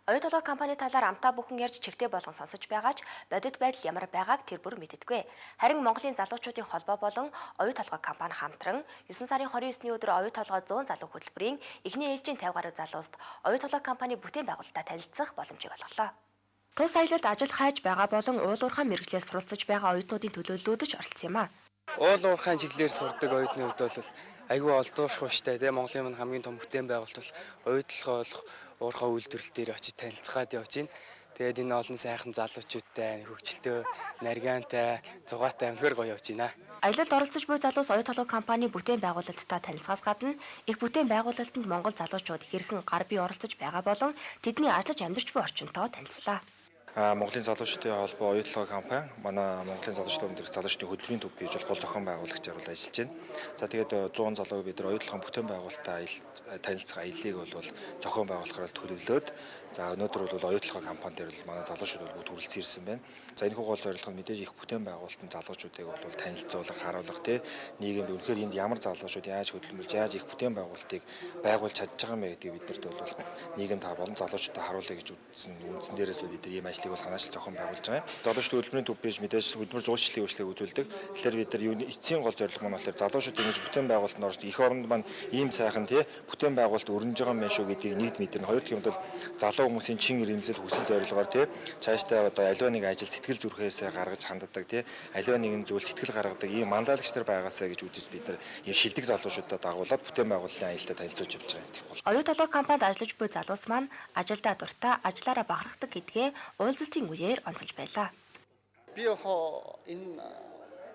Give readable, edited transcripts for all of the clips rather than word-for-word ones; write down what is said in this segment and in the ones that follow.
Оюутгын компани талаар амтаа бүхэн ярьж чигтээ болгон сонсож байгаа ч бодит байдал ямар байгааг тэр бүр мэддэггүй. Харин Монголын залуучуудын холбоо болон оюутгын компани хамтран 9 сарын 29-ны өдөр оюутгын 100 залуу хөтөлбөрийн эхний ээлжийн 50 гаруй залууст оюутгын компани бүтээн байгуулалтаа танилцах боломжийг олголоо. Тус аялалд ажил хайж байгаа болон уулуурхай мэргэжлээр суралцж байгаа оюутнуудын төлөөллүүд ч оролцсон юм а. Уулуурхайн чиглэлээр сурдаг оюутны хувьд бол айгүй олдуурах штэ тийм Монголын маань хамгийн том бүтээн байгуулалт бол оюутлогоо болох уурхай үйлдвэрлэл дээр очиж танилцгаад явж байна. Тэгээд энэ олон сайхан залуучуудтай хөгжилтэй, нарийнтай, зугаатай өнөхөр гоё явж байна. Аялалд оролцож буй залуус оюутгын компани бүтээн байгуулалттай танилцахаас гадна их бүтээн байгуулалтанд Монгол залуучууд хэрхэн гар бие оролцож байгаа болон тэдний ажиллаж амьдарч буй орчинтой танилцлаа. Монголын залуучдын холбоо оюутлогын компани манай Монголын залуучдын залуучдын хөтөлбөрийн төв бийж гол зохион байгуулагч ажил ажиллаж байна. За тэгээд 100 залуу бид нар оюутлогын бүтээн байгуулалтаа танилцах аяллыг бол зохион байгуулахаар төлөвлөөд за өнөөдөр бол оюутлогын компани дээр бол манай залуучууд бүгд хүрэлцэн ирсэн байна. За энэ гол зорилго нь мэдээж их бүтээн байгуулалтын залуучуудыг бол танилцуулах, харуулах тий нийгэмд үнэхээр энд ямар залуучууд яаж хөдөлмөрж, яаж их бүтээн байгуулалтыг байгуулж чадж байгаа юм бэ гэдгийг биднэрт бол нийгэм та болон залуучуудад харуулъя гэж үзсэн. Үндсэн дээрээс бид нар ийм ажлыг санаачил зохион байгуулж байгаа. Залуучдын хөдөлмөрийн төв бийж мэдээж хөдөлмөр зуршлын үйлчлэгийг үзүүлдэг. Тэгэхээр бид нар эцсийн гол зорилго маань болохоор залуучууд ингэж бүтээн байгуулалтанд орж их оронд маань ийм сайхан тий бүтээн байгуулалт өрнөж байгаа юм байна шүү гэдгийг нийт мэдэрнэ. Хоёр дахь юм бол залуу хүмүүсийн чин ирэмзэл хүсэл зорилгоор тий цаашдаа одоо аливаа нэг ажил сэтгэл зүрхээсээ гаргаж ханддаг тий аливаа нэгэн зүйл сэтгэл гаргадаг ийм манлайлагч нар байгаасаа гэж үзэж бид нар ийм шилдэг залуучуудаа дагуулад бүтээн байгуулалтын аялалд танилцуулж явж байгаа юм. Оюутгын компанид ажиллаж буй залуус маань ажилдаа дуртай, ажлаараа бахархдаг гэдгээ уулзалтын үеэр онцолж байлаа. Би яхаа энэ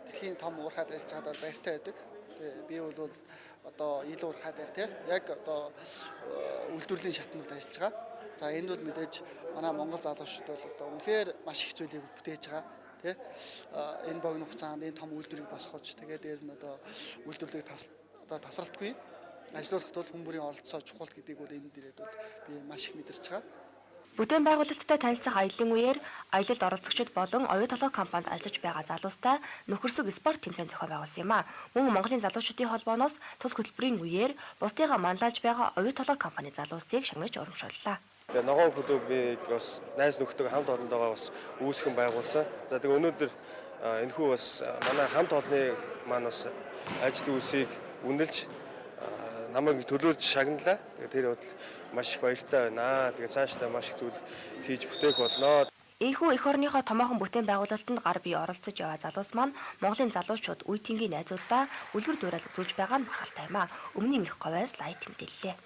дэлхийн том уурхайд ажиллаж байгаад баяртай байдаг. Тэгээ би бол одоо ил уурхай дээр тий яг одоо үйлдвэрлэлийн шатнд ажиллаж байгаа. За энэ бол мэдээж манай Монгол залуучууд бол одоо үнэхээр маш их зүйлийг бүтээж байгаа. Тий энэ богино хугацаанд энэ том үйлдвэрийг босгож тэгээд дээр нь одоо үйлдвэрлэлийг тасралтгүй ажиллуулахад бол хүн бүрийн оролцоо чухал гэдгийг бол энэ дээрээ бол би маш их мэдэрч байгаа. Бүтээн байгуулалттай танилцах аяллын үеэр аялалд оролцогчид болон оюутгын компанид ажиллаж байгаа залуустай нөхөрсөг спорт тэмцээн зохион байгуулсан юм а. Мөн Монголын залуучдын холбооноос тус хөтөлбөрийн үеэр бусдыгаа манлайлж байгаа оюутгын компани залуусыг шагнаж урамшууллаа. Тэгээ ногоон клубыг бас найз нөхдөд хамт олондоо бас үүсгэн байгуулсан. За тэгээ өнөөдөр энэхүү бас манай хамт олонны маань бас ажил үйлсийг үнэлж намайг төлөөлж шагналаа. Тэгээ тэр бол маш их баяртай байна. Тэгээ цаашдаа маш их зүйл хийж бүтээх болно. Ийхүү эх орныхоо томоохон бүтээн байгуулалтанд гар бие оролцож яваа залуус маань Монголын залуучууд үе тэнгийн найзуудаа үлгэр дуурайл үзүүлж байгаа нь бахалтай юм а. Өмнө нь их говьас лайт тэмдэглэлээ.